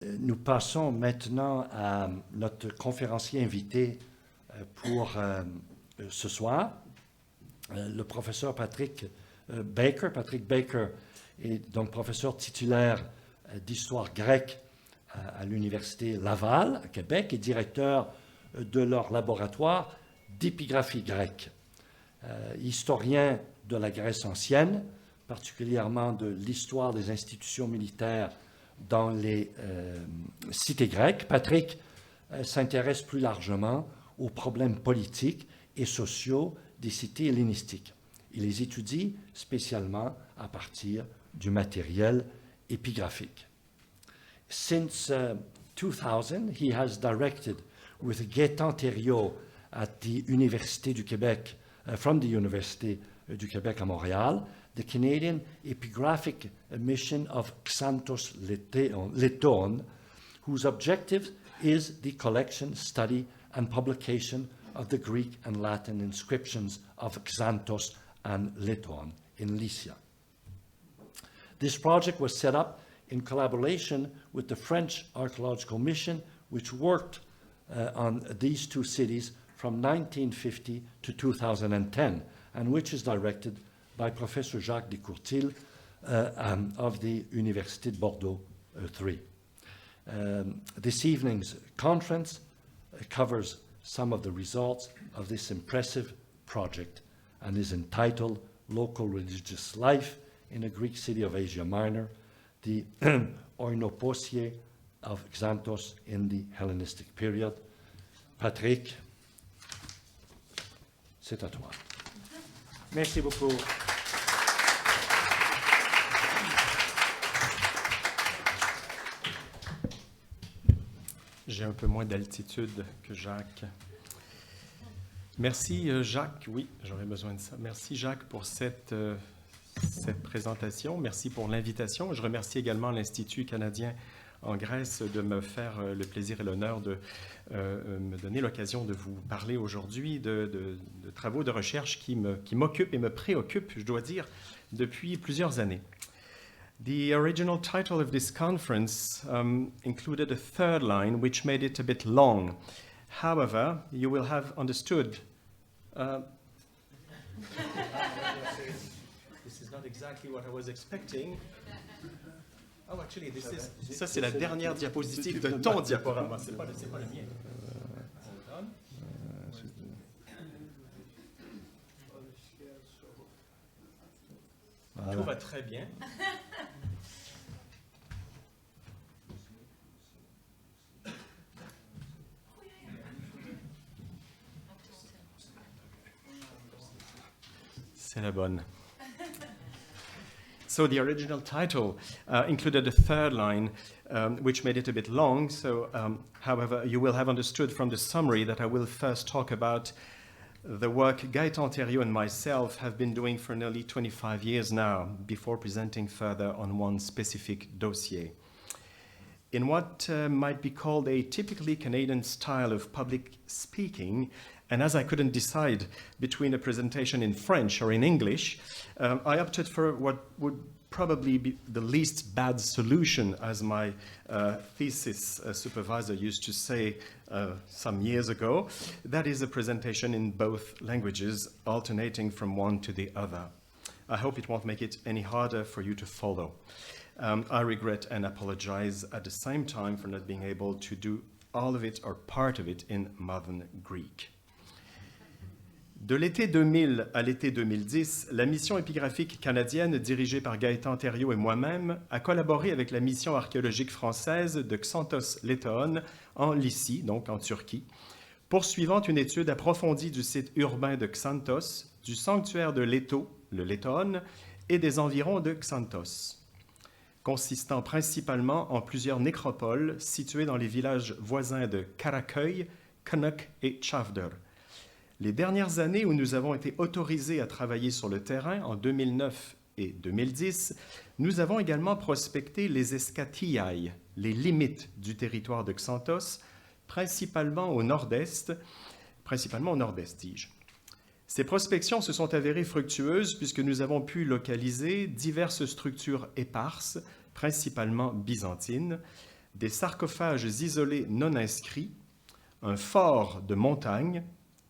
Nous passons maintenant à notre conférencier invité pour ce soir, le professeur Patrick Baker. Patrick Baker est donc professeur titulaire d'histoire grecque à l'Université Laval, à Québec, et directeur de leur laboratoire d'épigraphie grecque. Historien de la Grèce ancienne, particulièrement de l'histoire des institutions militaires dans les cités grecques, Patrick s'intéresse plus largement aux problèmes politiques et sociaux des cités hellénistiques. Il les étudie spécialement à partir du matériel épigraphique. Since 2000, he has directed with Xanthos-Létôon at the Université du Québec, from the Université du Québec à Montréal, the Canadian epigraphic mission of Xanthos-Létôon, whose objective is the collection, study, and publication of the Greek and Latin inscriptions of Xanthos and Létôon in Lycie. This project was set up in collaboration with the French Archaeological Mission, which worked on these two cities from 1950 to 2010, and which is directed by Professor Jacques Descourtils of the Université de Bordeaux III. This evening's conference covers some of the results of this impressive project and is entitled Local Religious Life in a Greek City of Asia Minor, the oinoposiai of Xanthos in the Hellenistic period. Patrick, c'est à toi. Merci beaucoup. J'ai un peu moins d'altitude que Jacques. Merci Jacques, oui, j'aurais besoin de ça. Merci Jacques pour cette présentation. Merci pour l'invitation. Je remercie également l'Institut canadien en Grèce de me faire le plaisir et l'honneur de me donner l'occasion de vous parler aujourd'hui de travaux de recherche qui m'occupent et me préoccupent, je dois dire, depuis plusieurs années. The original title of this conference included a third line, which made it a bit long. However, you will have understood. This is not exactly what I was expecting. Oh, actually, ça c'est la dernière diapositive de ton diaporama, c'est pas le mien. Voilà. Tout va très bien. C'est la bonne. So the original title included a third line, which made it a bit long. So, however, you will have understood from the summary that I will first talk about the work Xanthos-Létôon and myself have been doing for nearly 25 years now, before presenting further on one specific dossier. In what might be called a typically Canadian style of public speaking, and as I couldn't decide between a presentation in French or in English, I opted for what would probably be the least bad solution, as my thesis supervisor used to say some years ago. That is a presentation in both languages, alternating from one to the other. I hope it won't make it any harder for you to follow. I regret and apologize at the same time for not being able to do all of it or part of it in modern Greek. De l'été 2000 à l'été 2010, la mission épigraphique canadienne dirigée par Xanthos-Létôon et moi-même a collaboré avec la mission archéologique française de Xanthos-Létôon en Lycie, donc en Turquie, poursuivant une étude approfondie du site urbain de Xanthos, du sanctuaire de Létaux, le Létôon, et des environs de Xanthos, consistant principalement en plusieurs nécropoles situées dans les villages voisins de Karaköy, Kınık et Çavdar. Les dernières années où nous avons été autorisés à travailler sur le terrain, en 2009 et 2010, nous avons également prospecté les escatiai, les limites du territoire de Xanthos, principalement au nord-est, dis-je. Ces prospections se sont avérées fructueuses puisque nous avons pu localiser diverses structures éparses, principalement byzantines, des sarcophages isolés non inscrits, un fort de montagne,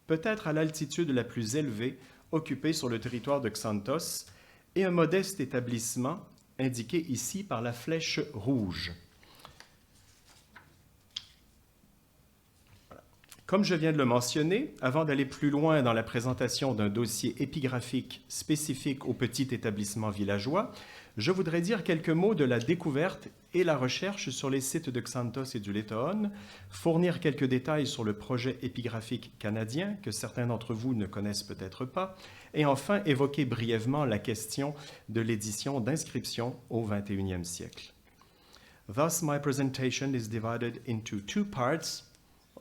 peut-être à l'altitude la plus élevée occupée sur le territoire de Xanthos, et un modeste établissement indiqué ici par la flèche rouge. Comme je viens de le mentionner, avant d'aller plus loin dans la présentation d'un dossier épigraphique spécifique au petit établissement villageois, je voudrais dire quelques mots de la découverte et la recherche sur les sites de Xanthos et du Létôon, fournir quelques détails sur le projet épigraphique canadien que certains d'entre vous ne connaissent peut-être pas, et enfin évoquer brièvement la question de l'édition d'inscriptions au XXIe siècle. Thus, my presentation is divided into two parts,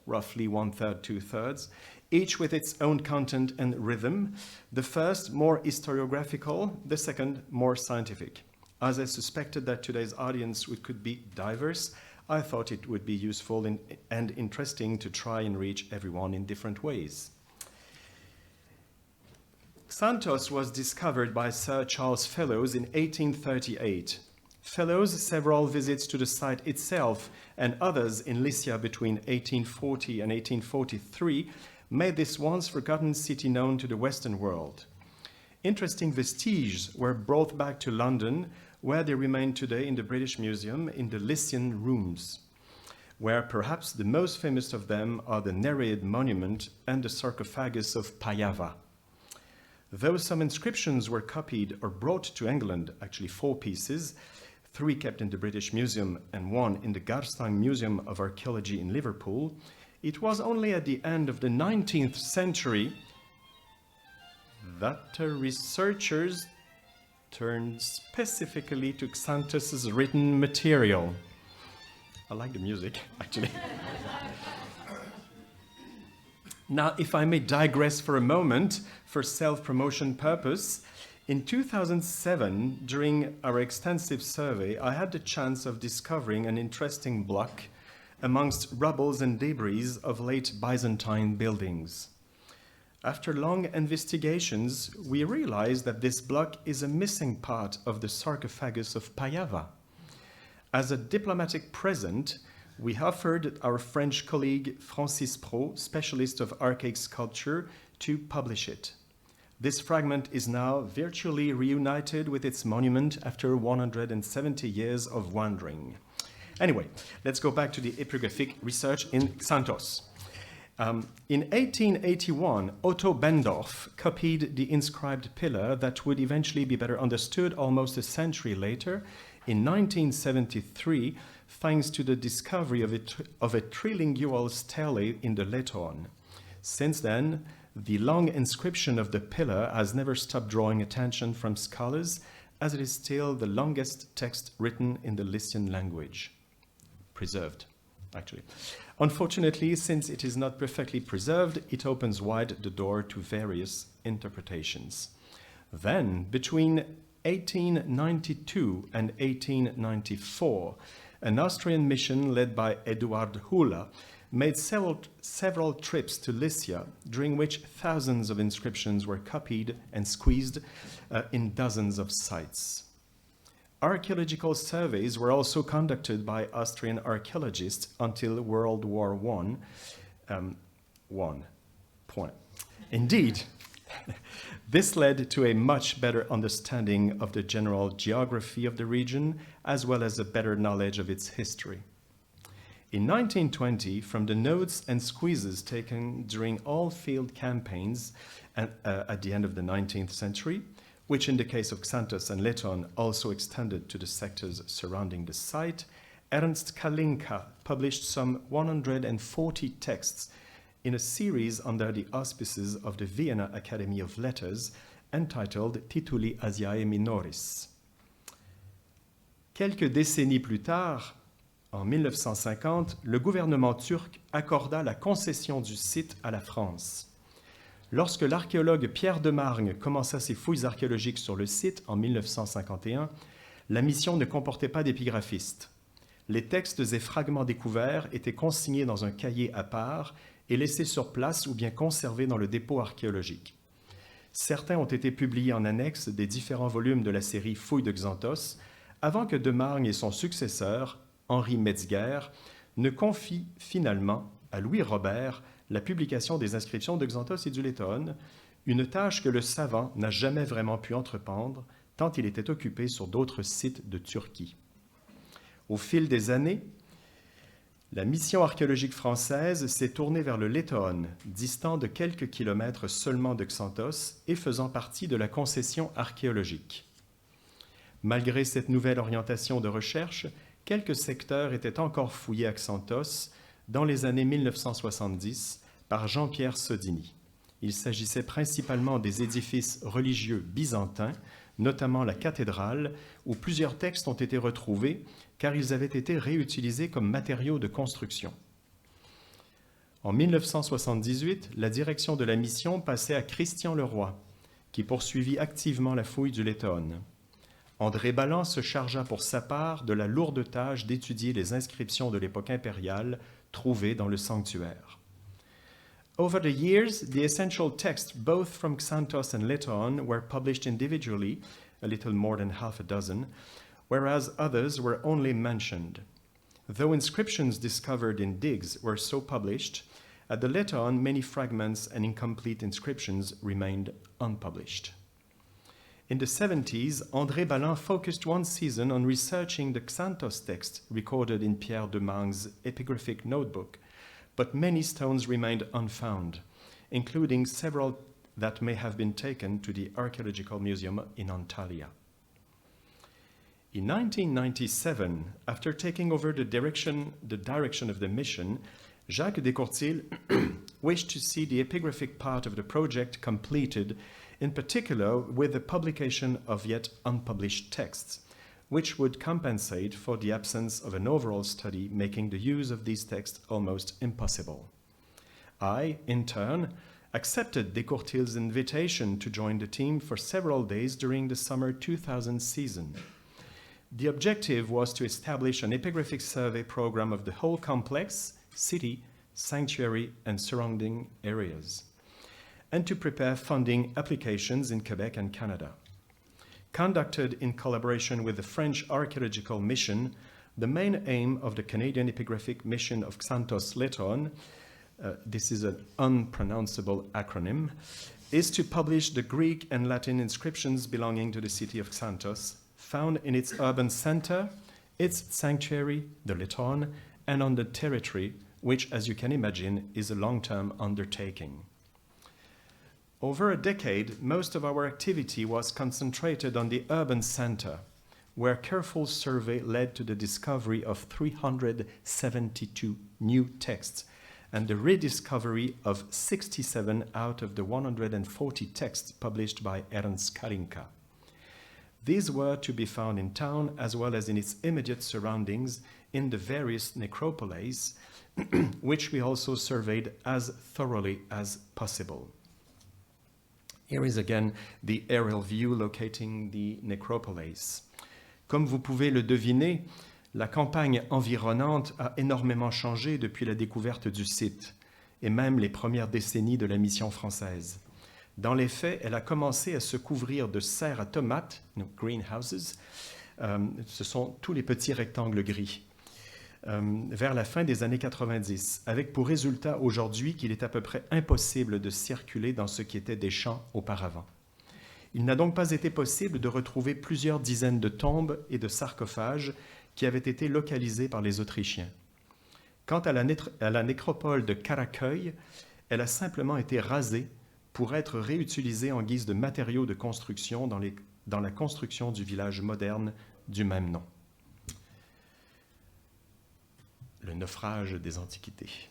roughly 1/3, 2/3, each with its own content and rhythm, the first more historiographical, the second more scientific. As I suspected that today's audience could be diverse, I thought it would be useful and interesting to try and reach everyone in different ways. Xanthos was discovered by Sir Charles Fellows in 1838. Fellows' several visits to the site itself and others in Lycie between 1840 and 1843 made this once forgotten city known to the Western world. Interesting vestiges were brought back to London, where they remain today in the British Museum in the Lycian rooms, where perhaps the most famous of them are the Nereid monument and the sarcophagus of Payava. Though some inscriptions were copied or brought to England, actually 4 pieces, 3 kept in the British Museum and 1 in the Garstang Museum of Archaeology in Liverpool, it was only at the end of the 19th century that researchers turned specifically to Xanthos' written material. I like the music, actually. Now, if I may digress for a moment for self-promotion purpose, in 2007, during our extensive survey, I had the chance of discovering an interesting block amongst rubbles and debris of late Byzantine buildings. After long investigations, we realized that this block is a missing part of the sarcophagus of Payava. As a diplomatic present, we offered our French colleague Francis Pro, specialist of archaic sculpture, to publish it. This fragment is now virtually reunited with its monument after 170 years of wandering. Anyway, let's go back to the epigraphic research in Xanthos. In 1881, Otto Bendorf copied the inscribed pillar that would eventually be better understood almost a century later, in 1973, thanks to the discovery of a trilingual stele in the Létôon. Since then, the long inscription of the pillar has never stopped drawing attention from scholars, as it is still the longest text written in the Lycian language. Preserved, actually. Unfortunately, since it is not perfectly preserved, it opens wide the door to various interpretations. Then, between 1892 and 1894, an Austrian mission led by Eduard Hula made several trips to Lycia, during which thousands of inscriptions were copied and squeezed in dozens of sites. Archaeological surveys were also conducted by Austrian archaeologists until World War I. Indeed, this led to a much better understanding of the general geography of the region, as well as a better knowledge of its history. In 1920, from the notes and squeezes taken during all field campaigns at the end of the 19th century, which in the case of Xanthos and Létôon also extended to the sectors surrounding the site, Ernst Kalinka published some 140 texts in a series under the auspices of the Vienna Academy of Letters entitled Tituli Asiae Minoris. Quelques décennies plus tard, en 1950, le gouvernement turc accorda la concession du site à la France. Lorsque l'archéologue Pierre de Margne commença ses fouilles archéologiques sur le site en 1951, la mission ne comportait pas d'épigraphiste. Les textes et fragments découverts étaient consignés dans un cahier à part et laissés sur place ou bien conservés dans le dépôt archéologique. Certains ont été publiés en annexe des différents volumes de la série Fouilles de Xanthos, avant que de Margne et son successeur, Henri Metzger, ne confie finalement à Louis Robert la publication des inscriptions de Xanthos-Létôon, une tâche que le savant n'a jamais vraiment pu entreprendre, tant il était occupé sur d'autres sites de Turquie. Au fil des années, la mission archéologique française s'est tournée vers le Létôon, distant de quelques kilomètres seulement de Xanthos et faisant partie de la concession archéologique. Malgré cette nouvelle orientation de recherche, quelques secteurs étaient encore fouillés à Xanthos dans les années 1970 par Jean-Pierre Sodini. Il s'agissait principalement des édifices religieux byzantins, notamment la cathédrale, où plusieurs textes ont été retrouvés car ils avaient été réutilisés comme matériaux de construction. En 1978, la direction de la mission passait à Christian Leroy, qui poursuivit activement la fouille du Létôon. André Balland se chargea pour sa part de la lourde tâche d'étudier les inscriptions de l'époque impériale trouvées dans le sanctuaire. Over the years, the essential texts, both from Xanthos and Létôon, were published individually, a little more than half a dozen, whereas others were only mentioned. Though inscriptions discovered in digs were so published, at the Létôon many fragments and incomplete inscriptions remained unpublished. In the 70s, André Balland focused one season on researching the Xanthos text recorded in Pierre de Mang's epigraphic notebook, but many stones remained unfound, including several that may have been taken to the Archaeological Museum in Antalya. In 1997, after taking over the direction of the mission, Jacques Descourtils wished to see the epigraphic part of the project completed, in particular with the publication of yet unpublished texts, which would compensate for the absence of an overall study making the use of these texts almost impossible. I, in turn, accepted Descourtils' invitation to join the team for several days during the summer 2000 season. The objective was to establish an epigraphic survey program of the whole complex, city, sanctuary, and surrounding areas, and to prepare funding applications in Quebec and Canada. Conducted in collaboration with the French Archaeological Mission, the main aim of the Canadian Epigraphic Mission of Xanthos-Létôon, this is an unpronounceable acronym, is to publish the Greek and Latin inscriptions belonging to the city of Xanthos, found in its urban center, its sanctuary, the Létôon, and on the territory, which, as you can imagine, is a long-term undertaking. Over a decade, most of our activity was concentrated on the urban center, where careful survey led to the discovery of 372 new texts and the rediscovery of 67 out of the 140 texts published by Ernst Kalinka. These were to be found in town as well as in its immediate surroundings in the various necropolis, which we also surveyed as thoroughly as possible. Here is again the aerial view locating the necropolis. Comme vous pouvez le deviner, la campagne environnante a énormément changé depuis la découverte du site et même les premières décennies de la mission française. Dans les faits, elle a commencé à se couvrir de serres à tomates, greenhouses, ce sont tous les petits rectangles gris, vers la fin des années 90, avec pour résultat aujourd'hui qu'il est à peu près impossible de circuler dans ce qui était des champs auparavant. Il n'a donc pas été possible de retrouver plusieurs dizaines de tombes et de sarcophages qui avaient été localisés par les Autrichiens. Quant à la nécropole de Karaköy, elle a simplement été rasée pour être réutilisée en guise de matériaux de construction dans la construction du village moderne du même nom. Le naufrage des antiquités.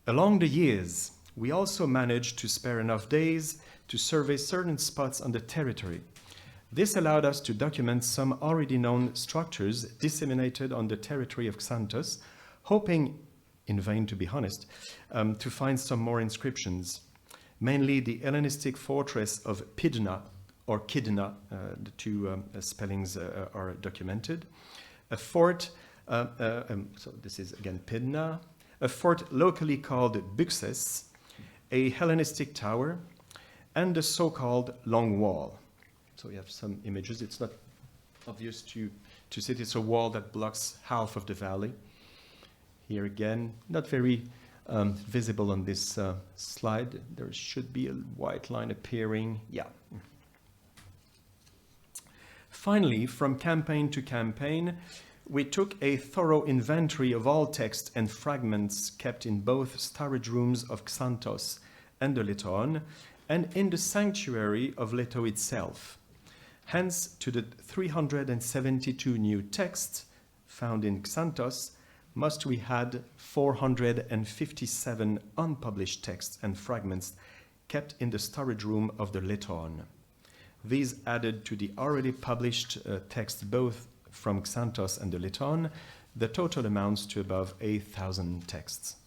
Along the years, we also managed to spare enough days to survey certain spots on the territory. This allowed us to document some already known structures disseminated on the territory of Xanthos, hoping, in vain to be honest, to find some more inscriptions. Mainly the Hellenistic fortress of Pydna, or Kidna, the two spellings are documented. A fort, so this is again Pydna, a fort locally called Buxes, a Hellenistic tower, and the so-called Long Wall. So we have some images. It's not obvious to to sit. It's a wall that blocks half of the valley. Here again, not very visible on this slide. There should be a white line appearing. Yeah. Finally, from campaign to campaign, we took a thorough inventory of all texts and fragments kept in both storage rooms of Xanthos and the Létôon, and in the sanctuary of Létôon itself. Hence, to the 372 new texts found in Xanthos, must we had 457 unpublished texts and fragments kept in the storage room of the Létôon. These added to the already published texts both from Xanthos and the Létôon, the total amounts to above 8,000 texts.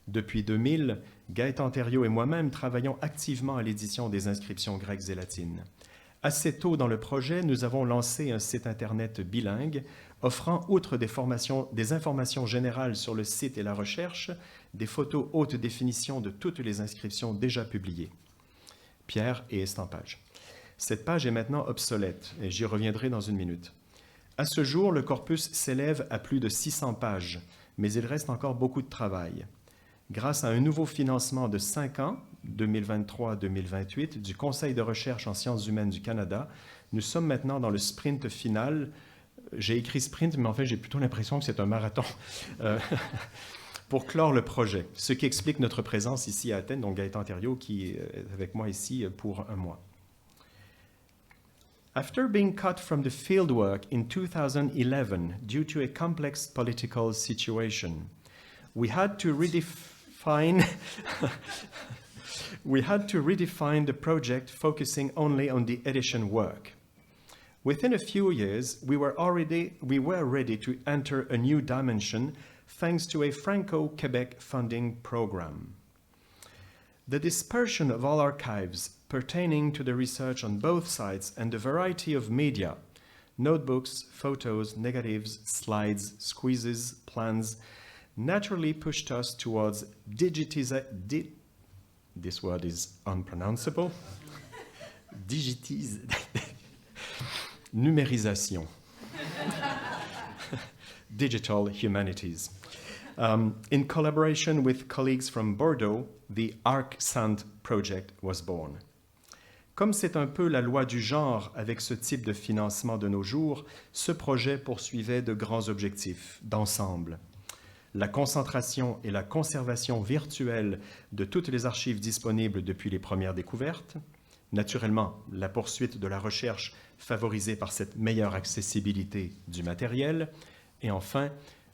Depuis 2000, Gaëtan Thériault et moi-même travaillons activement à l'édition des inscriptions grecques et latines. Assez tôt dans le projet, nous avons lancé un site internet bilingue offrant, outre des informations générales sur le site et la recherche, des photos haute définition de toutes les inscriptions déjà publiées. Pierre et estampage. Cette page est maintenant obsolète et j'y reviendrai dans une minute. À ce jour, le corpus s'élève à plus de 600 pages, mais il reste encore beaucoup de travail. Grâce à un nouveau financement de 5 ans, 2023-2028, du Conseil de recherche en sciences humaines du Canada, nous sommes maintenant dans le sprint final. J'ai écrit sprint, mais en fait, j'ai plutôt l'impression que c'est un marathon pour clore le projet, ce qui explique notre présence ici à Athènes, donc Gaëtan Thériault qui est avec moi ici pour un mois. After being cut from the fieldwork in 2011 due to a complex political situation, we had to redefine the project, focusing only on the edition work. Within a few years, we were ready to enter a new dimension thanks to a Franco-Quebec funding program. The dispersion of all archives pertaining to the research on both sides and the variety of media, notebooks, photos, negatives, slides, squeezes, plans, naturally pushed us towards this word is unpronounceable. Numérisation. Digital humanities. In collaboration with colleagues from Bordeaux, the ArcSant project was born. Comme c'est un peu la loi du genre avec ce type de financement de nos jours, ce projet poursuivait de grands objectifs d'ensemble. La concentration et la conservation virtuelle de toutes les archives disponibles depuis les premières découvertes, naturellement la poursuite de la recherche favorisée par cette meilleure accessibilité du matériel, et enfin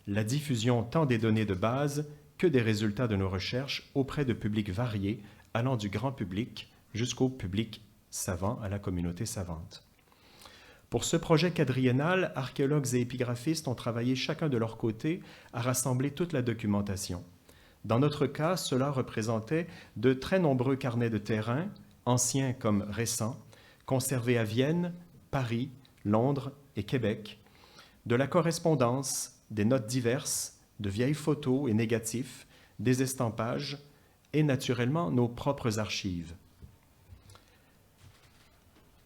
la diffusion tant des données de base que des résultats de nos recherches auprès de publics variés, allant du grand public jusqu'au public savant, à la communauté savante. Pour ce projet quadriennal, archéologues et épigraphistes ont travaillé chacun de leur côté à rassembler toute la documentation. Dans notre cas, cela représentait de très nombreux carnets de terrain, anciens comme récents, conservés à Vienne, Paris, Londres et Québec, de la correspondance, des notes diverses, de vieilles photos et négatifs, des estampages et naturellement nos propres archives.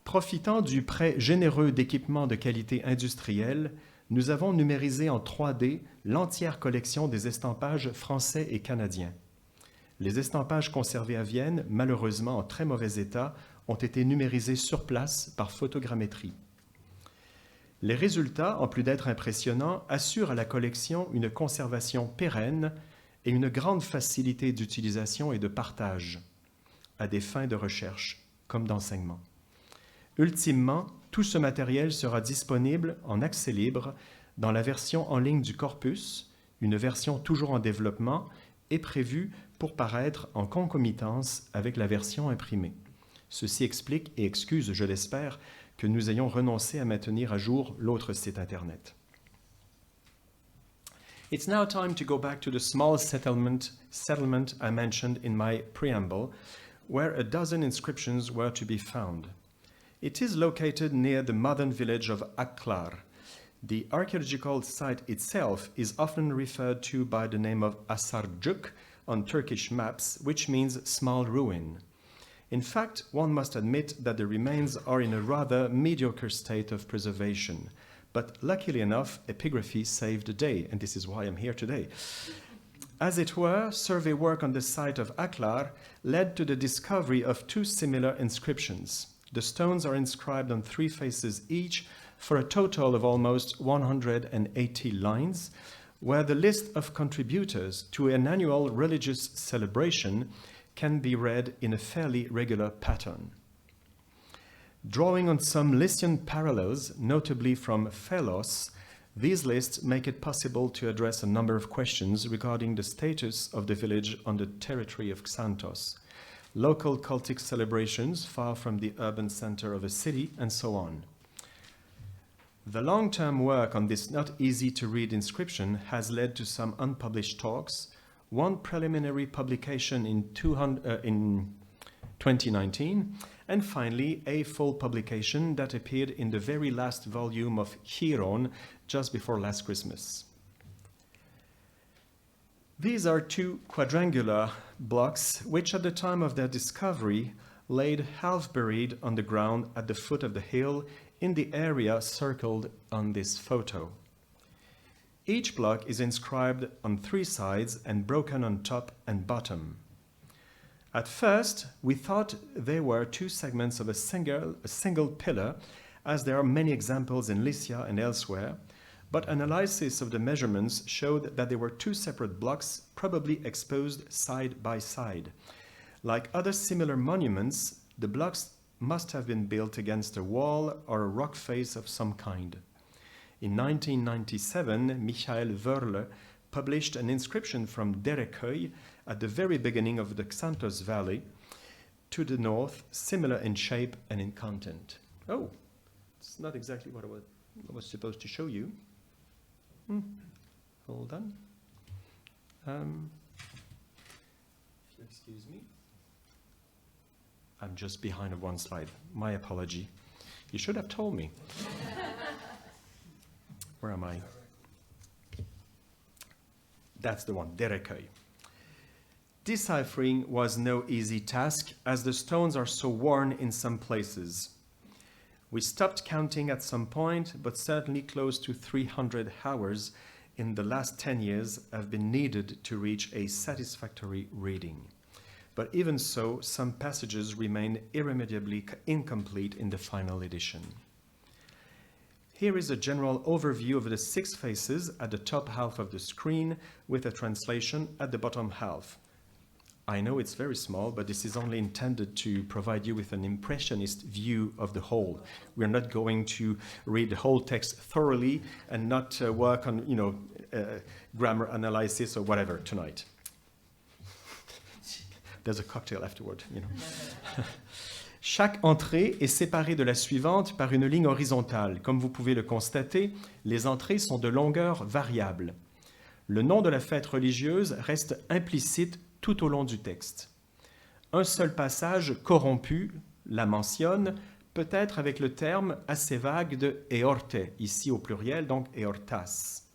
Profitant du prêt généreux d'équipements de qualité industrielle, nous avons numérisé en 3D l'entière collection des estampages français et canadiens. Les estampages conservés à Vienne, malheureusement en très mauvais état, ont été numérisés sur place par photogrammétrie. Les résultats, en plus d'être impressionnants, assurent à la collection une conservation pérenne et une grande facilité d'utilisation et de partage à des fins de recherche comme d'enseignement. Ultimement, tout ce matériel sera disponible en accès libre dans la version en ligne du corpus, une version toujours en développement, est prévue pour paraître en concomitance avec la version imprimée. Ceci explique et excuse, je l'espère, que nous ayons renoncé à maintenir à jour l'autre site Internet. It's now time to go back to the small settlement I mentioned in my preamble, where a dozen inscriptions were to be found. It is located near the modern village of Aklar. The archaeological site itself is often referred to by the name of Asarcık on Turkish maps, which means small ruin. In fact, one must admit that the remains are in a rather mediocre state of preservation, But luckily enough, epigraphy saved the day, and this is why I'm here today. As it were, survey work on the site of Aklar led to the discovery of two similar inscriptions. The stones are inscribed on 3 faces each for a total of almost 180 lines, where the list of contributors to an annual religious celebration can be read in a fairly regular pattern. Drawing on some Lycian parallels, notably from Phelos, these lists make it possible to address a number of questions regarding the status of the village on the territory of Xanthos, local cultic celebrations far from the urban center of a city, and so on. The long-term work on this not easy-to-read inscription has led to some unpublished talks, one preliminary publication in 2019, and finally a full publication that appeared in the very last volume of Chiron just before last Christmas. These are 2 quadrangular blocks which at the time of their discovery laid half buried on the ground at the foot of the hill in the area circled on this photo. Each block is inscribed on 3 sides and broken on top and bottom. At first, we thought they were 2 segments of a single pillar, as there are many examples in Lycia and elsewhere, but analysis of the measurements showed that they were 2 separate blocks, probably exposed side by side. Like other similar monuments, the blocks must have been built against a wall or a rock face of some kind. In 1997, Michael Wörle published an inscription from Dereköy at the very beginning of the Xanthos Valley to the north, similar in shape and in content. Oh, it's not exactly what I was supposed to show you. Hold on. If you excuse me. I'm just behind of one slide. My apology. You should have told me. Where am I? That's the one, Dereköy. Deciphering was no easy task, as the stones are so worn in some places. We stopped counting at some point, but certainly close to 300 hours in the last 10 years have been needed to reach a satisfactory reading. But even so, some passages remain irremediably incomplete in the final edition. Here is a general overview of the 6 faces at the top half of the screen, with a translation at the bottom half. I know it's very small, but this is only intended to provide you with an impressionist view of the whole. We're not going to read the whole text thoroughly and not work on, grammar analysis or whatever tonight. There's a cocktail afterward, Chaque entrée est séparée de la suivante par une ligne horizontale. Comme vous pouvez le constater, les entrées sont de longueur variable. Le nom de la fête religieuse reste implicite tout au long du texte. Un seul passage corrompu la mentionne, peut-être avec le terme assez vague de eorte, ici au pluriel, donc eortas.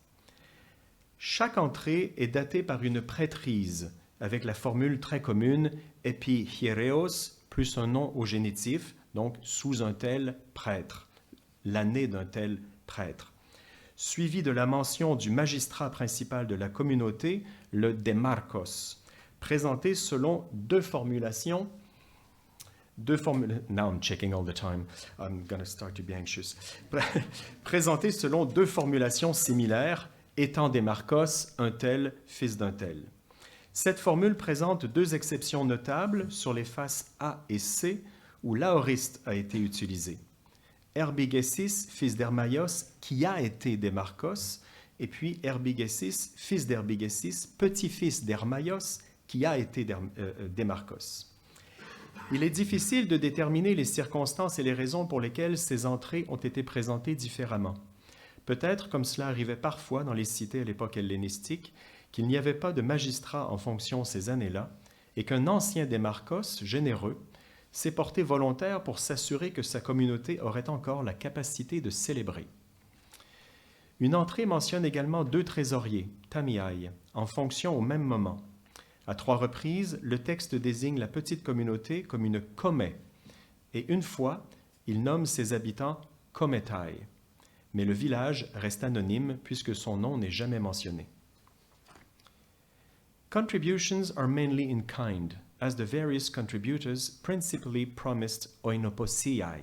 Chaque entrée est datée par une prêtrise, avec la formule très commune epihiereos plus un nom au génitif, donc sous un tel prêtre, l'année d'un tel prêtre, suivi de la mention du magistrat principal de la communauté, le demarchos, présenté selon 2 formulations. Now I'm checking all the time. I'm going to start to be anxious. Présenté selon 2 formulations similaires, étant demarchos, un tel, fils d'un tel. Cette formule présente 2 exceptions notables sur les faces A et C, où l'aoriste a été utilisé. Herbigesis, fils d'Hermaios, qui a été Demarchos, et puis Herbigesis, fils d'Herbigesis, petit-fils d'Hermaios, qui a été Demarchos. Il est difficile de déterminer les circonstances et les raisons pour lesquelles ces entrées ont été présentées différemment. Peut-être, comme cela arrivait parfois dans les cités à l'époque hellénistique, qu'il n'y avait pas de magistrat en fonction ces années-là, et qu'un ancien démarchos, généreux, s'est porté volontaire pour s'assurer que sa communauté aurait encore la capacité de célébrer. Une entrée mentionne également 2 trésoriers, tamiai, en fonction au même moment. À 3 reprises, le texte désigne la petite communauté comme une comé, et une fois, il nomme ses habitants cometai. mais le village reste anonyme puisque son nom n'est jamais mentionné. Contributions are mainly in kind, as the various contributors principally promised oinoposiai.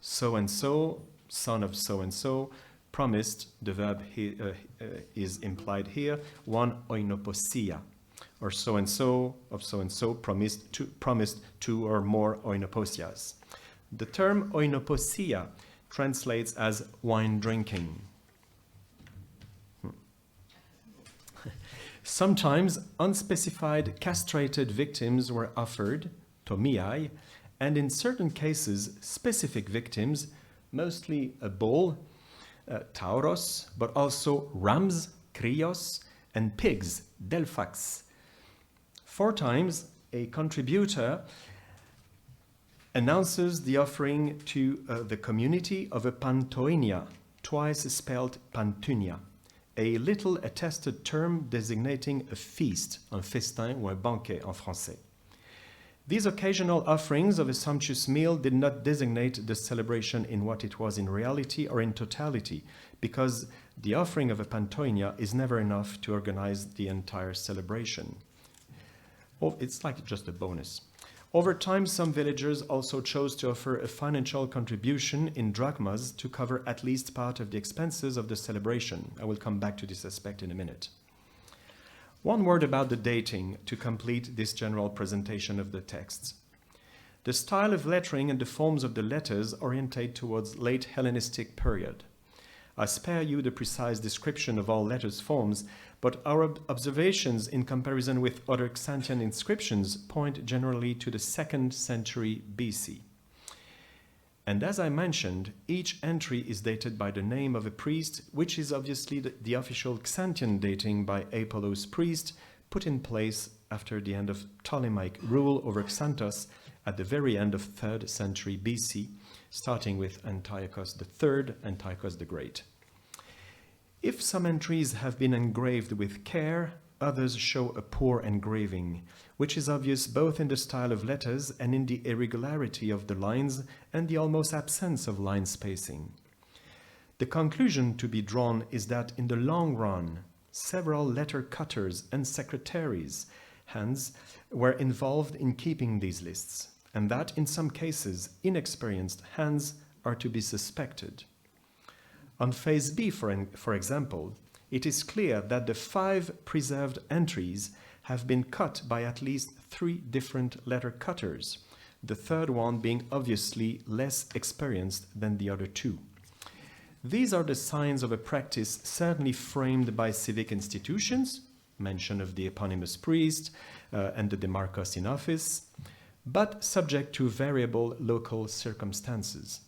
So-and-so, son of so-and-so, promised, the verb is implied here, one oinoposia, or so-and-so of so-and-so promised two or more oinoposias. The term oinoposia translates as wine drinking. Sometimes unspecified castrated victims were offered, tomiai, and in certain cases specific victims, mostly a bull, tauros, but also rams, krios, and pigs, delphax. 4 times a contributor announces the offering to the community of a pantoinia, twice spelled pantunia, a little attested term designating a feast, un festin ou un banquet en français. These occasional offerings of a sumptuous meal did not designate the celebration in what it was in reality or in totality, because the offering of a pantoinia is never enough to organize the entire celebration. It's like just a bonus. Over time, some villagers also chose to offer a financial contribution in drachmas to cover at least part of the expenses of the celebration. I will come back to this aspect in a minute. One word about the dating to complete this general presentation of the texts. The style of lettering and the forms of the letters orientate towards late Hellenistic period. I spare you the precise description of all letters' forms, but our observations in comparison with other Xanthian inscriptions point generally to the 2nd century BC. And as I mentioned, each entry is dated by the name of a priest, which is obviously the official Xanthian dating by Apollo's priest, put in place after the end of Ptolemaic rule over Xanthos at the very end of 3rd century BC, starting with Antiochus III, Antiochus the Great. If some entries have been engraved with care, others show a poor engraving, which is obvious both in the style of letters and in the irregularity of the lines and the almost absence of line spacing. The conclusion to be drawn is that in the long run, several letter cutters and secretaries, hands, were involved in keeping these lists, and that in some cases, inexperienced hands are to be suspected. On phase B, for example, it is clear that the 5 preserved entries have been cut by at least 3 different letter cutters, the third one being obviously less experienced than the other 2. These are the signs of a practice certainly framed by civic institutions, mention of the eponymous priest and the demarchos in office, but subject to variable local circumstances.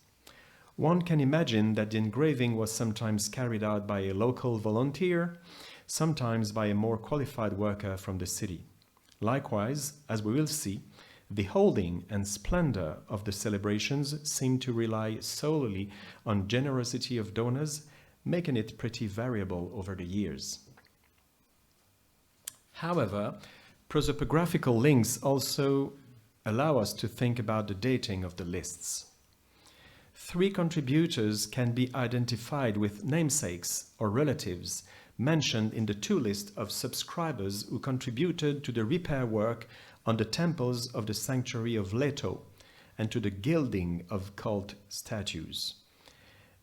One can imagine that the engraving was sometimes carried out by a local volunteer, sometimes by a more qualified worker from the city. Likewise, as we will see, the holding and splendor of the celebrations seem to rely solely on generosity of donors, making it pretty variable over the years. However, prosopographical links also allow us to think about the dating of the lists. 3 contributors can be identified with namesakes or relatives mentioned in the 2 lists of subscribers who contributed to the repair work on the temples of the sanctuary of Létôon and to the gilding of cult statues.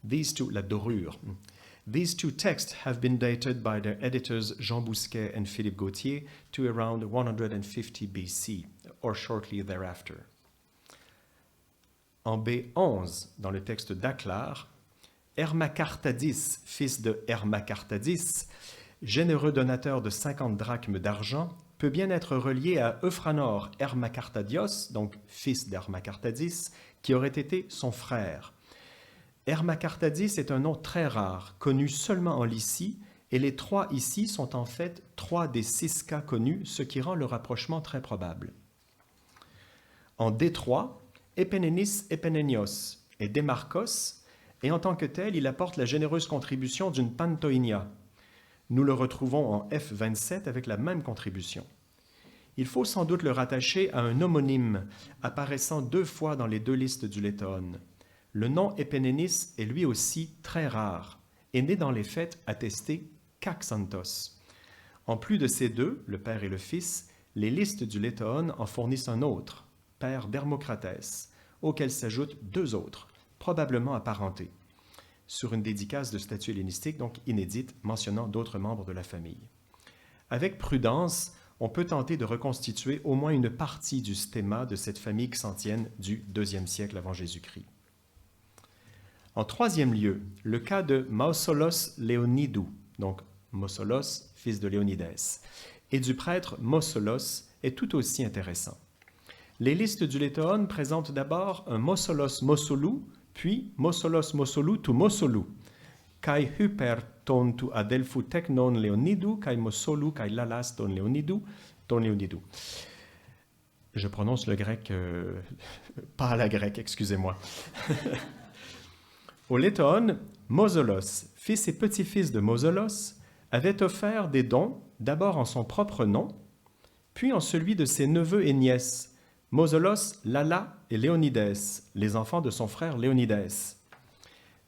These 2, la dorure. These 2 texts have been dated by their editors Jean Bousquet and Philippe Gautier to around 150 BC, or shortly thereafter. En B11, dans le texte d'Aclar, Hermacartadis, fils de Hermacartadis, généreux donateur de 50 drachmes d'argent, peut bien être relié à Euphranor Hermacartadios, donc fils d'Hermacartadis, qui aurait été son frère. Hermacartadis est un nom très rare, connu seulement en Lycie, et les 3 ici sont en fait 3 des 6 cas connus, ce qui rend le rapprochement très probable. En D3, Epenenis Epenenios est Démarchos, et en tant que tel, il apporte la généreuse contribution d'une pantoinia. Nous le retrouvons en F27 avec la même contribution. Il faut sans doute le rattacher à un homonyme apparaissant 2 fois dans les 2 listes du Létôon. Le nom Epénénis est lui aussi très rare et n'est dans les faits attesté qu'à Xanthos. En plus de ces deux, le père et le fils, les listes du Létôon en fournissent un autre, père d'Hermocratès, auquel s'ajoutent deux autres, probablement apparentés, sur une dédicace de statue hellénistique, donc inédite, mentionnant d'autres membres de la famille. Avec prudence, on peut tenter de reconstituer au moins une partie du stéma de cette famille xanthienne du IIe siècle avant Jésus-Christ. En troisième lieu, le cas de Mausolos Léonidou, donc Mausolos, fils de Léonidès, et du prêtre Mausolos est tout aussi intéressant. Les listes du Létôon présentent d'abord un Mausolos Mausolou, puis Mausolos Mausolou tu Mausolou, kai hyper ton tu adelphu teknon Léonidou, kai Mausolou, kai lalas ton Léonidou. Je prononce le grec, pas à la grecque, excusez-moi. Au Létôon, Mausolos, fils et petit-fils de Mausolos, avait offert des dons, d'abord en son propre nom, puis en celui de ses neveux et nièces, Mausolos, Lala et Léonidès, les enfants de son frère Léonidès.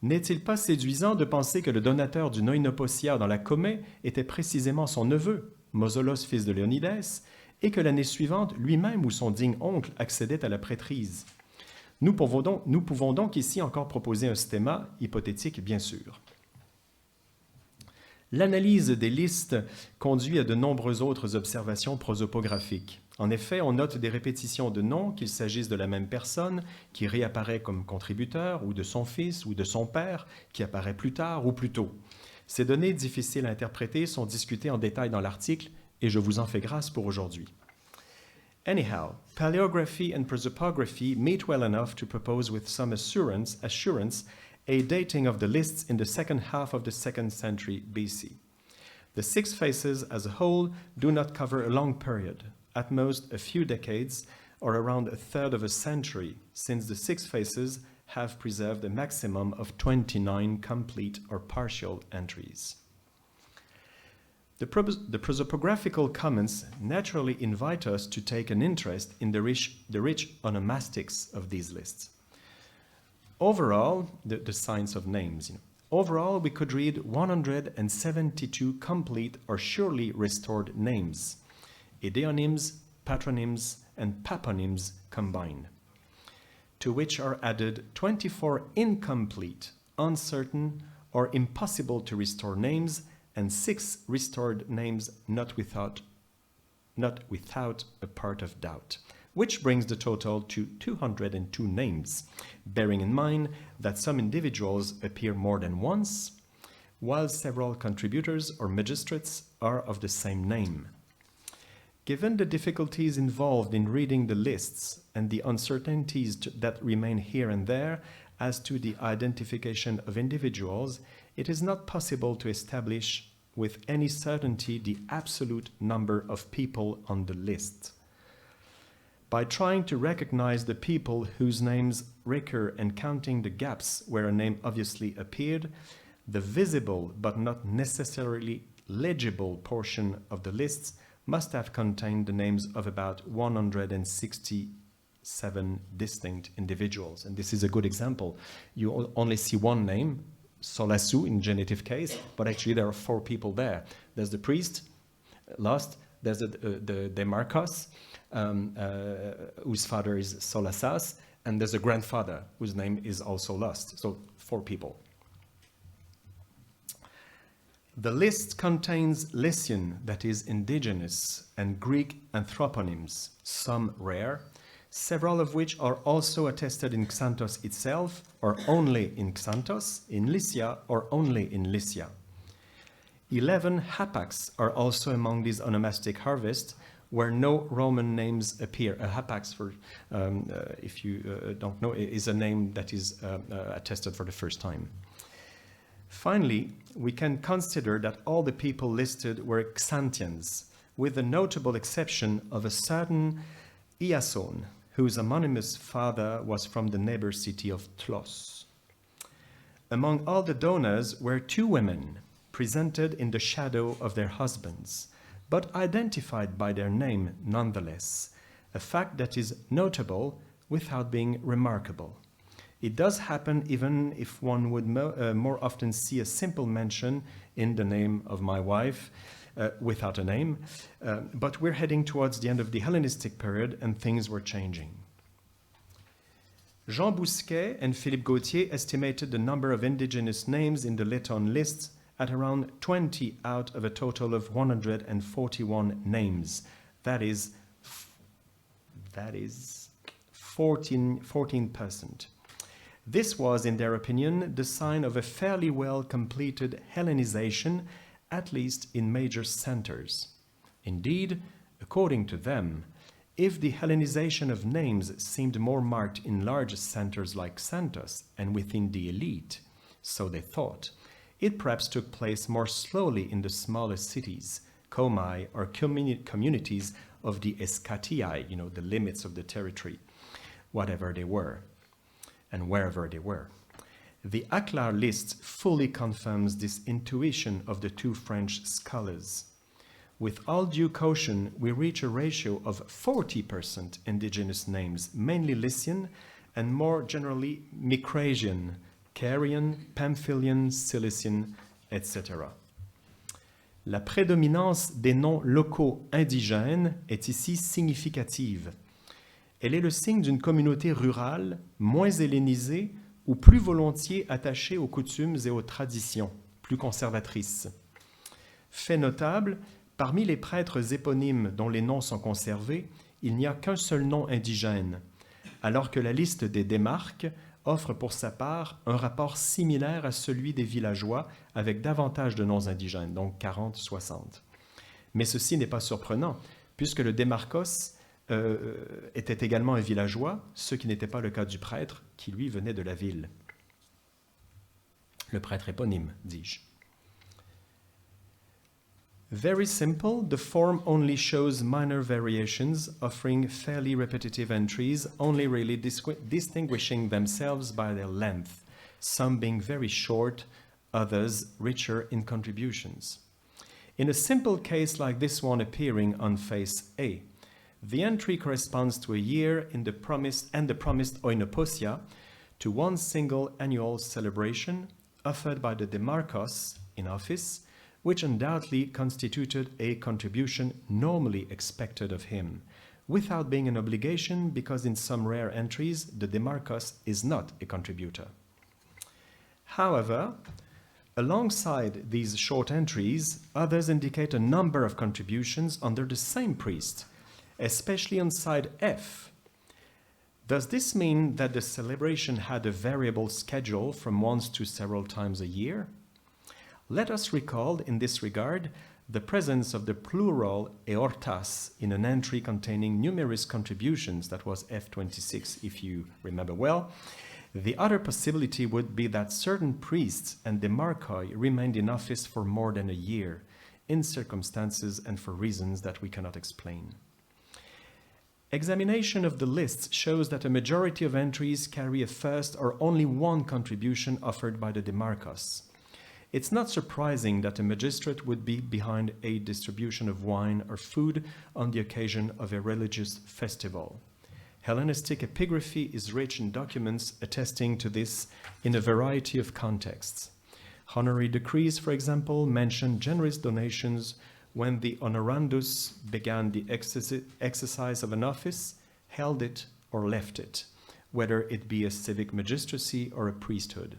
N'est-il pas séduisant de penser que le donateur d'une oinoposiai dans la Comée était précisément son neveu, Mausolos, fils de Léonidès, et que l'année suivante, lui-même ou son digne oncle accédait à la prêtrise? Nous pouvons donc ici encore proposer un stéma, hypothétique bien sûr. L'analyse des listes conduit à de nombreuses autres observations prosopographiques. En effet, on note des répétitions de noms, qu'il s'agisse de la même personne qui réapparaît comme contributeur, ou de son fils, ou de son père, qui apparaît plus tard ou plus tôt. Ces données difficiles à interpréter sont discutées en détail dans l'article, et je vous en fais grâce pour aujourd'hui. Anyhow, paleography and prosopography meet well enough to propose with some assurance a dating of the lists in the second half of the 2nd century BC. The six faces as a whole do not cover a long period, at most a few decades or around a third of a century, since the six faces have preserved a maximum of 29 complete or partial entries. The prosopographical comments naturally invite us to take an interest in the rich onomastics of these lists. Overall, the science of names. Overall, we could read 172 complete or surely restored names, idionyms, patronyms, and paponyms combined, to which are added 24 incomplete, uncertain, or impossible to restore names, and 6 restored names not without a part of doubt, which brings the total to 202 names, bearing in mind that some individuals appear more than once, while several contributors or magistrates are of the same name. Given the difficulties involved in reading the lists and the uncertainties that remain here and there as to the identification of individuals, it is not possible to establish with any certainty the absolute number of people on the list. By trying to recognize the people whose names recur and counting the gaps where a name obviously appeared, the visible but not necessarily legible portion of the lists must have contained the names of about 167 distinct individuals. And this is a good example. You only see one name, Solasu in genitive case, but actually there are 4 people there. There's the priest, lost, there's the Demarcos, whose father is Solasas, and there's a grandfather whose name is also lost. So 4 people. The list contains Lycian, that is indigenous, and Greek anthroponyms, some rare, several of which are also attested in Xanthos itself, or only in Xanthos, in Lycia, or only in Lycia. 11 hapax are also among these onomastic harvests, where no Roman names appear. A hapax, if you don't know, is a name that is attested for the first time. Finally, we can consider that all the people listed were Xanthians, with the notable exception of a certain Iason, whose homonymous father was from the neighbor city of Tlos. Among all the donors were 2 women, presented in the shadow of their husbands, but identified by their name nonetheless, a fact that is notable without being remarkable. It does happen even if one would more often see a simple mention in the name of my wife without a name, but we're heading towards the end of the Hellenistic period and things were changing. Jean Bousquet and Philippe Gautier estimated the number of indigenous names in the Létôon lists at around 20 out of a total of 141 names. That is 14%. This was, in their opinion, the sign of a fairly well completed Hellenization, at least in major centers. Indeed, according to them, if the Hellenization of names seemed more marked in large centers like Xanthos and within the elite, so they thought, it perhaps took place more slowly in the smaller cities, comai, or communities of the escatiai, the limits of the territory, whatever they were, and wherever they were. The Aklar list fully confirms this intuition of the two French scholars. With all due caution, we reach a ratio of 40% indigenous names, mainly Lycian, and more generally Micrasian, Carian, Pamphylian, Cilician, etc. La prédominance des noms locaux indigènes est ici significative. Elle est le signe d'une communauté rurale, moins hellénisée ou plus volontiers attachée aux coutumes et aux traditions, plus conservatrices. Fait notable, parmi les prêtres éponymes dont les noms sont conservés, il n'y a qu'un seul nom indigène, alors que la liste des démarques offre pour sa part un rapport similaire à celui des villageois avec davantage de noms indigènes, donc 40-60. Mais ceci n'est pas surprenant, puisque le démarchos était également un villageois, ce qui n'était pas le cas du prêtre, qui lui venait de la ville. Le prêtre éponyme, dis-je. Very simple, the form only shows minor variations, offering fairly repetitive entries, only really distinguishing themselves by their length, some being very short, others richer in contributions. In a simple case like this one appearing on face A, the entry corresponds to a year in the promised oinoposiai, to one single annual celebration offered by the Demarchos in office, which undoubtedly constituted a contribution normally expected of him, without being an obligation because in some rare entries the Demarchos is not a contributor. However, alongside these short entries, others indicate a number of contributions under the same priest, especially on side F. Does this mean that the celebration had a variable schedule from once to several times a year? Let us recall, in this regard, the presence of the plural eortas in an entry containing numerous contributions, that was F26, if you remember well. The other possibility would be that certain priests and demarchoi remained in office for more than a year, in circumstances and for reasons that we cannot explain. Examination of the lists shows that a majority of entries carry a first or only one contribution offered by the demarchos. It's not surprising that a magistrate would be behind a distribution of wine or food on the occasion of a religious festival. Hellenistic epigraphy is rich in documents attesting to this in a variety of contexts. Honorary decrees, for example, mention generous donations when the honorandus began the exercise of an office, held it, or left it, whether it be a civic magistracy or a priesthood.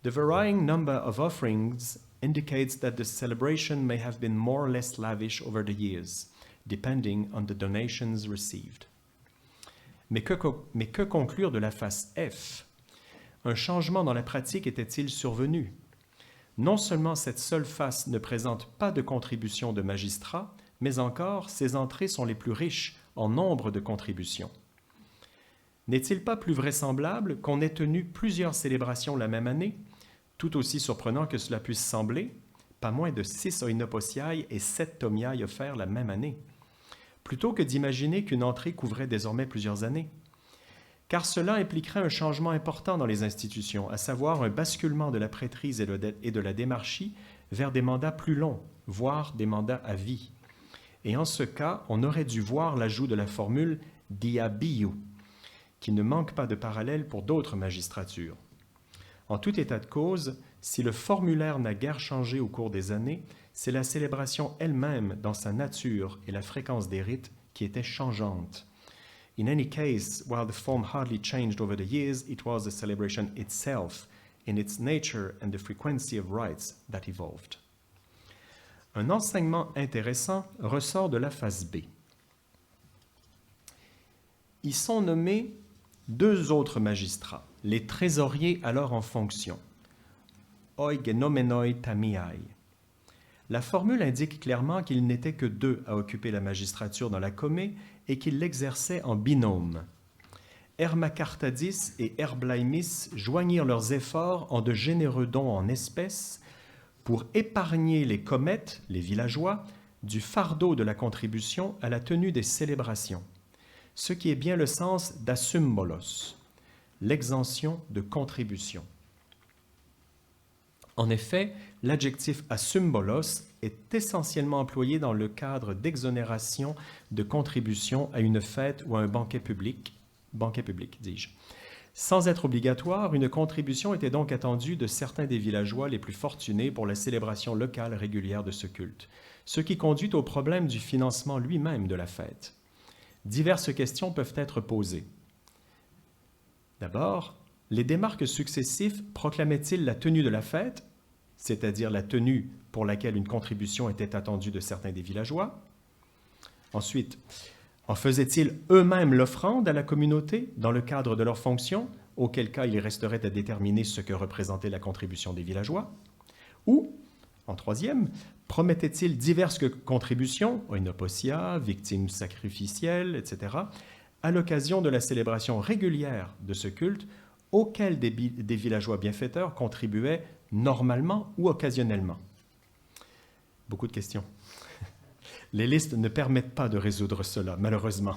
The varying number of offerings indicates that the celebration may have been more or less lavish over the years, depending on the donations received. Mais que conclure de la face F? Un changement dans la pratique était-il survenu? Non seulement cette seule face ne présente pas de contribution de magistrats, mais encore ses entrées sont les plus riches en nombre de contributions. N'est-il pas plus vraisemblable qu'on ait tenu plusieurs célébrations la même année? Tout aussi surprenant que cela puisse sembler, pas moins de 6 oinoposiai et 7 tomiai offerts la même année, plutôt que d'imaginer qu'une entrée couvrait désormais plusieurs années. Car cela impliquerait un changement important dans les institutions, à savoir un basculement de la prêtrise et de la démarchie vers des mandats plus longs, voire des mandats à vie. Et en ce cas, on aurait dû voir l'ajout de la formule diabiu, qu'il ne manque pas de parallèles pour d'autres magistratures. En tout état de cause, si le formulaire n'a guère changé au cours des années, c'est la célébration elle-même dans sa nature et la fréquence des rites qui étaient changeantes. In any case, while the form hardly changed over the years, it was the celebration itself, in its nature and the frequency of rites, that evolved. Un enseignement intéressant ressort de la phase B. Y sont nommés 2 autres magistrats, les trésoriers alors en fonction, oigenomenoi tamiai. La formule indique clairement qu'il n'était que 2 à occuper la magistrature dans la comé et qu'ils l'exerçaient en binôme. Hermacartadis et Herblaimis joignirent leurs efforts en de généreux dons en espèces pour épargner les comètes, les villageois, du fardeau de la contribution à la tenue des célébrations, ce qui est bien le sens d'asymbolos, l'exemption de contribution. En effet, l'adjectif asymbolos est essentiellement employé dans le cadre d'exonération de contribution à une fête ou à un banquet public, dis-je. Sans être obligatoire, une contribution était donc attendue de certains des villageois les plus fortunés pour la célébration locale régulière de ce culte, ce qui conduit au problème du financement lui-même de la fête. Diverses questions peuvent être posées. D'abord, les démarques successifs proclamaient-ils la tenue de la fête, c'est-à-dire la tenue pour laquelle une contribution était attendue de certains des villageois? Ensuite, en faisaient-ils eux-mêmes l'offrande à la communauté dans le cadre de leur fonction, auquel cas il resterait à déterminer ce que représentait la contribution des villageois? Ou, en troisième, promettaient-ils diverses contributions, oinoposiai, victimes sacrificielles, etc., à l'occasion de la célébration régulière de ce culte, auquel des villageois bienfaiteurs contribuaient normalement ou occasionnellement? Beaucoup de questions. Les listes ne permettent pas de résoudre cela, malheureusement.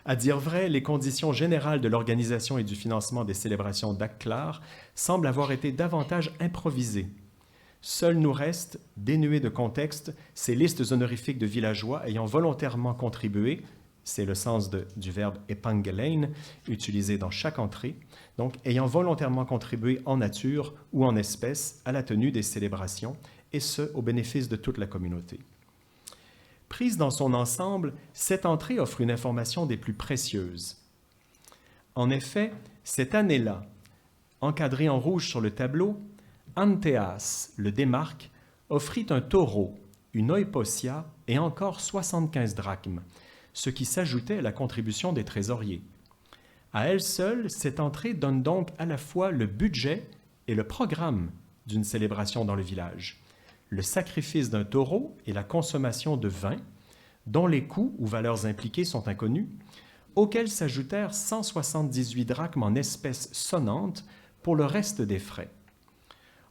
À dire vrai, les conditions générales de l'organisation et du financement des célébrations d'Aklar semblent avoir été davantage improvisées. Seuls nous restent, dénués de contexte, ces listes honorifiques de villageois ayant volontairement contribué, c'est le sens du verbe epangelein, utilisé dans chaque entrée, donc ayant volontairement contribué en nature ou en espèces à la tenue des célébrations, et ce, au bénéfice de toute la communauté. Prise dans son ensemble, cette entrée offre une information des plus précieuses. En effet, cette année-là, encadré en rouge sur le tableau, Antheas, le démarque, offrit un taureau, une oinoposiai et encore 75 drachmes, ce qui s'ajoutait à la contribution des trésoriers. À elle seule, cette entrée donne donc à la fois le budget et le programme d'une célébration dans le village. Le sacrifice d'un taureau et la consommation de vin, dont les coûts ou valeurs impliquées sont inconnus, auxquels s'ajoutèrent 178 drachmes en espèces sonnantes pour le reste des frais.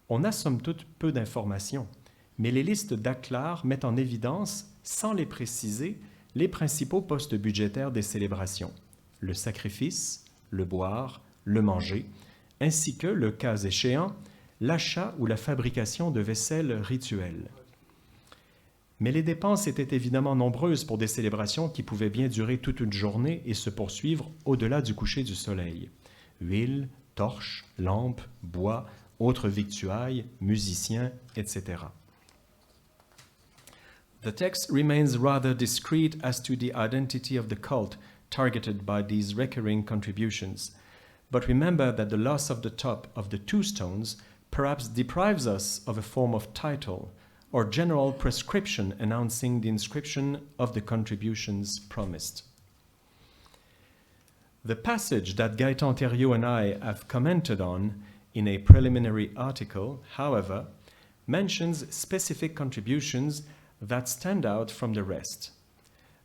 On a somme toute peu d'informations, mais les listes d'Aklar mettent en évidence, sans les préciser, les principaux postes budgétaires des célébrations, le sacrifice, le boire, le manger, ainsi que, le cas échéant, l'achat ou la fabrication de vaisselle rituelle. Mais les dépenses étaient évidemment nombreuses pour des célébrations qui pouvaient bien durer toute une journée et se poursuivre au-delà du coucher du soleil. Huile, torches, lampes, bois, autres victuailles, musiciens, etc. The text remains rather discreet as to the identity of the cult targeted by these recurring contributions, but remember that the loss of the top of the 2 stones perhaps deprives us of a form of title or general prescription announcing the inscription of the contributions promised. The passage that Gaëtan Thériault and I have commented on in a preliminary article, however, mentions specific contributions that stand out from the rest.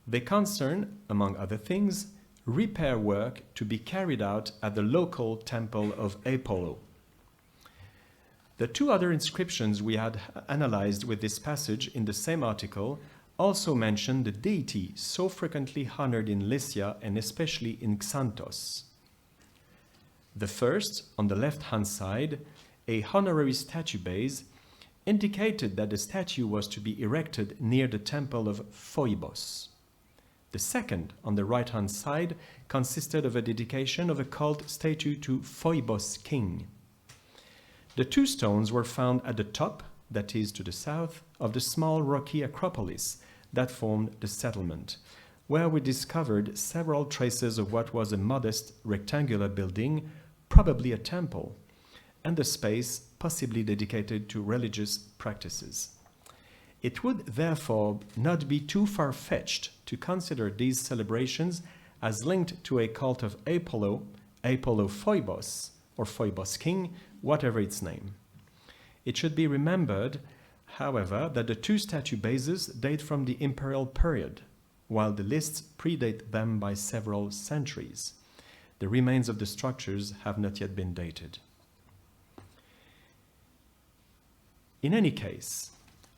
They concern, among other things, repair work to be carried out at the local temple of Apollo. The 2 other inscriptions we had analyzed with this passage in the same article also mention the deity so frequently honored in Lycia and especially in Xanthos. The first, on the left-hand side, a honorary statue base, indicated that the statue was to be erected near the temple of Phoebos. The second, on the right-hand side, consisted of a dedication of a cult statue to Phoebos king. The two stones were found at the top, that is to the south, of the small rocky acropolis that formed the settlement, where we discovered several traces of what was a modest rectangular building, probably a temple, and a space possibly dedicated to religious practices. It would therefore not be too far-fetched to consider these celebrations as linked to a cult of Apollo, Apollo Phoebos, or Phoebos king, whatever its name. It should be remembered, however, that the two statue bases date from the imperial period, while the lists predate them by several centuries. The remains of the structures have not yet been dated. In any case,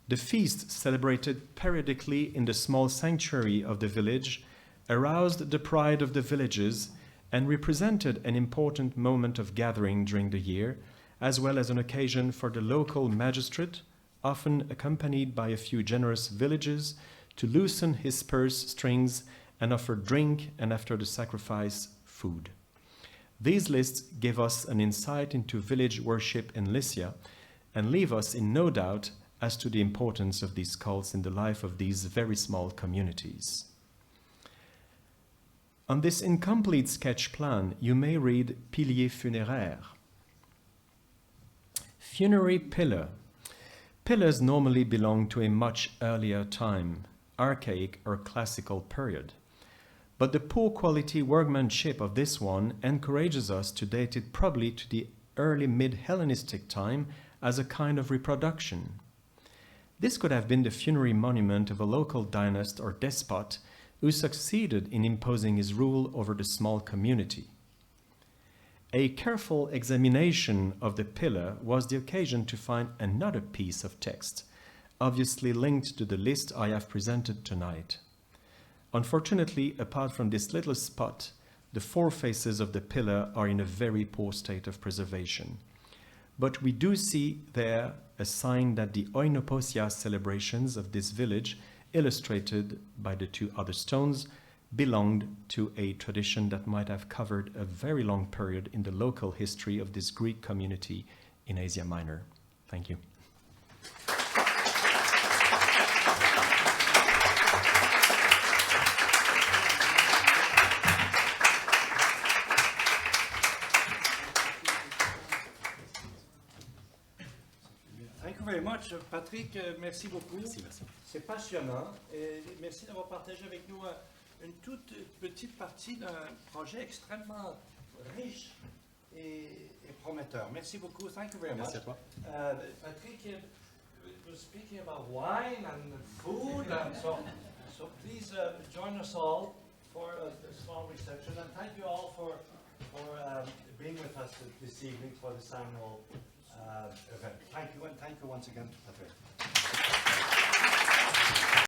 the feast celebrated periodically in the small sanctuary of the village aroused the pride of the villagers and represented an important moment of gathering during the year, as well as an occasion for the local magistrate, often accompanied by a few generous villagers, to loosen his purse strings and offer drink and, after the sacrifice, food. These lists give us an insight into village worship in Lycia and leave us in no doubt as to the importance of these cults in the life of these very small communities. On this incomplete sketch plan, you may read pilier funéraire. Funerary pillar. Pillars normally belong to a much earlier time, archaic or classical period. But the poor quality workmanship of this one encourages us to date it probably to the early mid-Hellenistic time as a kind of reproduction. This could have been the funerary monument of a local dynast or despot who succeeded in imposing his rule over the small community. A careful examination of the pillar was the occasion to find another piece of text, obviously linked to the list I have presented tonight. Unfortunately, apart from this little spot, the four faces of the pillar are in a very poor state of preservation. But we do see there a sign that the oinoposiai celebrations of this village, illustrated by the two other stones, belonged to a tradition that might have covered a very long period in the local history of this Greek community in Asia Minor. Thank you. Thank you very much, Patrick. Merci beaucoup. Merci. C'est passionnant. Et merci d'avoir partagé avec nous une toute petite partie d'un projet extrêmement riche et prometteur. Merci beaucoup. Thank you very much. Merci à toi. Patrick was speaking about wine and food, and so please join us all for a small reception. And thank you all for being with us this evening for this annual event. Thank you, and thank you once again, Patrick.